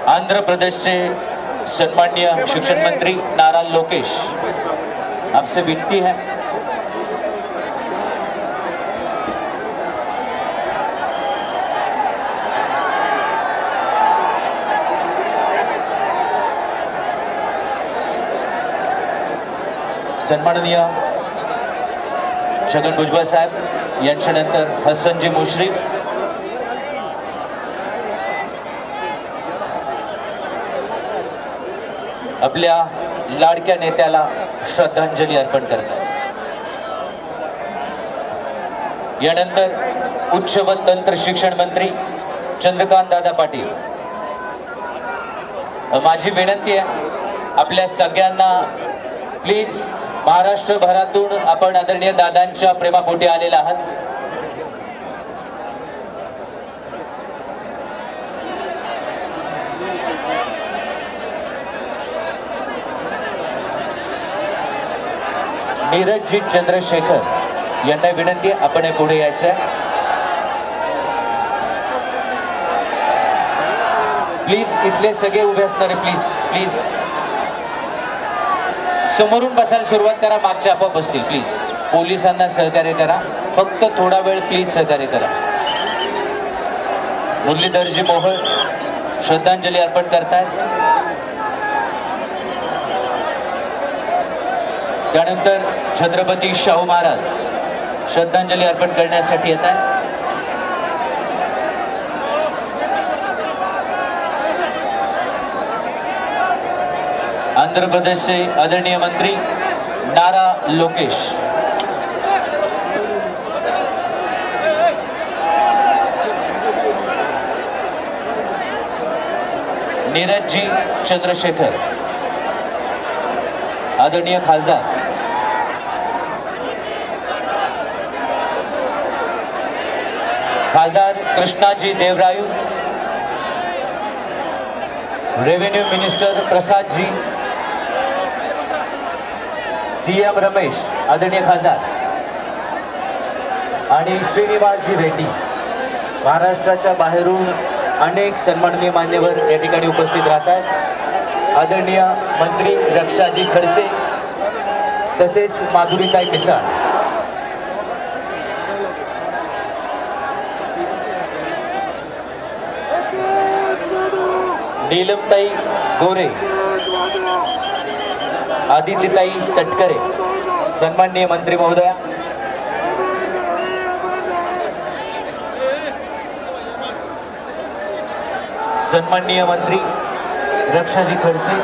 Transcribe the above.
आंध्र प्रदेशचे सन्माननीय शिक्षण मंत्री नारा लोकेश, आपसे विनती है सन्माननीय छगन भुजबळ साहेब यांच्यानंतर हसनजी मुश्रीफ, आपल्या लाडक्या नेत्याला श्रद्धांजली अर्पण करतात. यानंतर उच्च व तंत्र शिक्षण मंत्री चंद्रकांत दादा पाटील. माझी विनंती आहे आपल्या सगळ्यांना, प्लीज महाराष्ट्रभरातून आपण आदरणीय दादांच्या प्रेमापोटी आलेला आहात. नीरजजी चंद्रशेखर यांना विनंती आहे आपण पुढे यायचं आहे. प्लीज इथले सगळे उभे असणारे प्लीज प्लीज समोरून बसायला सुरुवात करा, मागच्या आपोआप बसतील. प्लीज पोलिसांना सहकार्य करा, फक्त थोडा वेळ प्लीज सहकार्य करा. मुरलीधरजी मोहोळ श्रद्धांजली अर्पण करतायत. त्यानंतर छत्रपती शाहू महाराज श्रद्धांजली अर्पण करण्यासाठी येत आहेत. आंध्र प्रदेशचे आदरणीय मंत्री नारा लोकेश, नीरजजी चंद्रशेखर, आदरणीय खासदार Krishnaji देवरायू, revenue minister प्रसादजी, CM Ramesh आदरणीय खासदार आणि श्रीनिवासजी रेड्डी. महाराष्ट्राच्या बाहेरून अनेक सन्माननीय मान्यवर या ठिकाणी उपस्थित राहतात. आदरणीय मंत्री रक्षाजी खडसे तसेच माधुरीताई मिसाळ. नीलमताई गोरे, आदित्यताई तटकरे, सन्माननीय मंत्री महोदया. सन्माननीय मंत्री रक्षाजी खडसे,